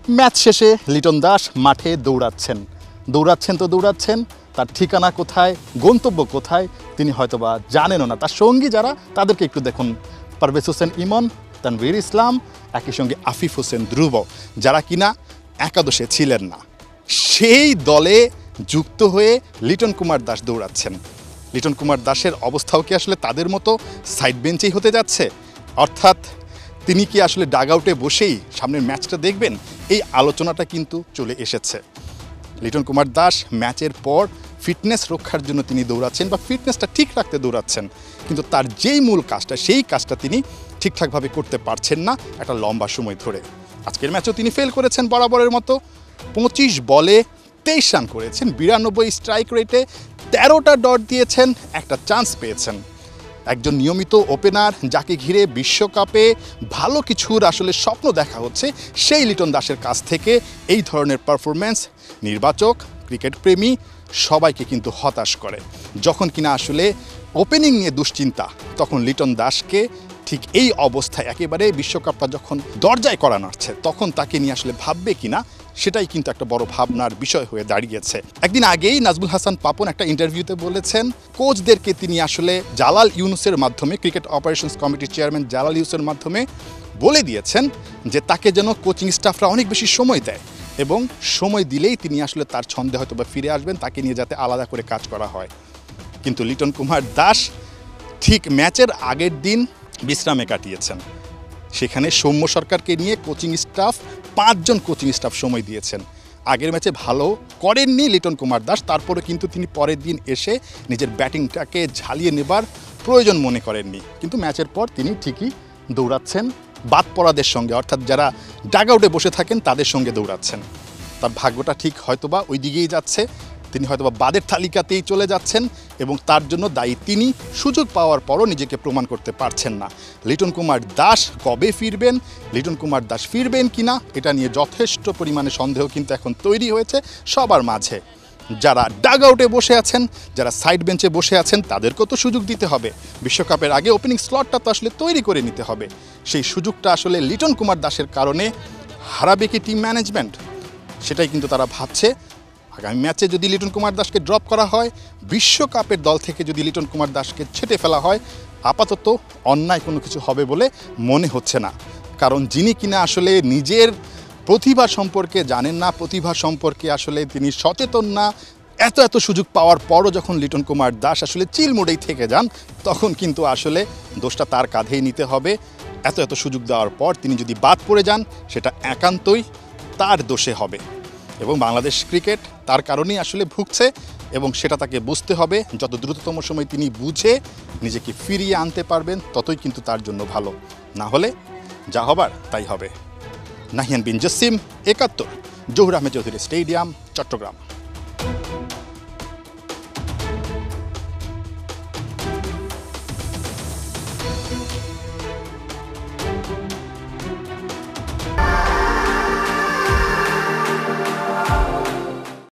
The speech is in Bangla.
ম্যাচ শেষে লিটন দাস মাঠে দৌড়াচ্ছেন, তার ঠিকানা কোথায়, গন্তব্য কোথায় তিনি হয়তোবা জানেনও না। তার সঙ্গী যারা তাদেরকে একটু দেখুন, পারভেজ হোসেন ইমন, তানভীর ইসলাম, একই সঙ্গে আফিফ হোসেন ধ্রুব, যারা কিনা একাদশে ছিলেন না, সেই দলে যুক্ত হয়ে লিটন কুমার দাস দৌড়াচ্ছেন। লিটন কুমার দাসের অবস্থাও কি আসলে তাদের মতো সাইড বেঞ্চেই হতে যাচ্ছে? অর্থাৎ তিনি কি আসলে ডাগ আউটে বসেই সামনের ম্যাচটা দেখবেন? এই আলোচনাটা কিন্তু চলে এসেছে। লিটন কুমার দাস ম্যাচের পর ফিটনেস রক্ষার জন্য তিনি দৌড়াচ্ছেন বা ফিটনেসটা ঠিক রাখতে দৌড়াচ্ছেন, কিন্তু তার যেই মূল কাজটা সেই কাজটা তিনি ঠিকঠাকভাবে করতে পারছেন না একটা লম্বা সময় ধরে। আজকের ম্যাচেও তিনি ফেল করেছেন বরাবরের মতো। 25 বলে 23 রান করেছেন, 92 স্ট্রাইক রেটে 13টা ডট দিয়েছেন, একটা চান্স পেয়েছেন। একজন নিয়মিত ওপেনার যাকে ঘিরে বিশ্বকাপে ভালো কিছুর আসলে স্বপ্ন দেখা হচ্ছে, সেই লিটন দাসের কাছ থেকে এই ধরনের পারফরম্যান্স নির্বাচক, ক্রিকেট প্রেমী সবাইকে কিন্তু হতাশ করে। যখন কিনা আসলে ওপেনিং নিয়ে দুশ্চিন্তা, তখন লিটন দাসকে ঠিক এই অবস্থায় একেবারে বিশ্বকাপটা যখন দরজায় করা নাড়ছে, তখন তাকে নিয়ে আসলে ভাববে কিনা সেটাই কিন্তু একটা বড় ভাবনার বিষয় হয়ে দাঁড়িয়েছে। একদিন আগেই নাজমুল হাসান পাপন একটা ইন্টারভিউতে বলেছেন, কোচদেরকে তিনি আসলে জালাল ইউনুসের মাধ্যমে, ক্রিকেট অপারেশনস কমিটির চেয়ারম্যান জালাল ইউনুসের মাধ্যমে বলে দিয়েছেন যে তাকে যেন কোচিং স্টাফরা অনেক বেশি সময় দেয় এবং সময় দিলেই তিনি আসলে তার ছন্দে হয়তো বা ফিরে আসবেন, তাকে নিয়ে যাতে আলাদা করে কাজ করা হয়। কিন্তু লিটন কুমার দাস ঠিক ম্যাচের আগের দিন বিশ্রামে কাটিয়েছেন। সেখানে সৌম্য সরকারকে নিয়ে কোচিং স্টাফ 5 জন কোচিং স্টাফ সময় দিয়েছেন। আগের ম্যাচে ভালো করেননি লিটন কুমার দাস, তারপরে কিন্তু তিনি পরের দিন এসে নিজের ব্যাটিংটাকে ঝালিয়ে নেবার প্রয়োজন মনে করেননি। কিন্তু ম্যাচের পর তিনি ঠিকই দৌড়াচ্ছেন বাদ পড়াদের সঙ্গে, অর্থাৎ যারা ডাগ আউটে বসে থাকেন তাদের সঙ্গে দৌড়াচ্ছেন। তার ভাগ্যটা ঠিক হয়তোবা ওই দিকেই যাচ্ছে, তিনি হয়তোবা বাদের তালিকাতেই চলে যাচ্ছেন এবং তার জন্য দায়ী তিনি। সুযোগ পাওয়ার পরও নিজেকে প্রমাণ করতে পারছেন না। লিটন কুমার দাস কবে ফিরবেন, লিটন কুমার দাস ফিরবেন কিনা, এটা নিয়ে যথেষ্ট পরিমাণে সন্দেহ কিন্তু এখন তৈরি হয়েছে সবার মাঝে। যারা ডাগ আউটে বসে আছেন, যারা সাইড বেঞ্চে বসে আছেন, তাদেরকেও তো সুযোগ দিতে হবে। বিশ্বকাপের আগে ওপেনিং স্লটটা তো আসলে তৈরি করে নিতে হবে। সেই সুযোগটা আসলে লিটন কুমার দাসের কারণে হারাবে কি টিম ম্যানেজমেন্ট, সেটাই কিন্তু তারা ভাবছে। আগামী ম্যাচে যদি লিটন কুমার দাসকে ড্রপ করা হয়, বিশ্বকাপের দল থেকে যদি লিটন কুমার দাসকে ছেটে ফেলা হয়, আপাতত অন্যায় কোনো কিছু হবে বলে মনে হচ্ছে না। কারণ যিনি কিনা আসলে নিজের প্রতিভা সম্পর্কে জানেন না, প্রতিভা সম্পর্কে আসলে তিনি সচেতন না, এত সুযোগ পাওয়ার পরও যখন লিটন কুমার দাস আসলে চিল মোডেই থেকে যান, তখন কিন্তু আসলে দোষটা তার কাঁধেই নিতে হবে। এত সুযোগ দেওয়ার পর তিনি যদি বাদ পড়ে যান, সেটা একান্তই তার দোষে হবে এবং বাংলাদেশ ক্রিকেট তার কারণেই আসলে ভুগছে এবং সেটা তাকে বুঝতে হবে। যত দ্রুততম সময় তিনি বুঝে নিজেকে ফিরিয়ে আনতে পারবেন, ততই কিন্তু তার জন্য ভালো। না হলে যা হবার তাই হবে। নাহিয়ান বিন জসিম, ৭১, জহুর আহমেদ চৌধুরী স্টেডিয়াম, চট্টগ্রাম।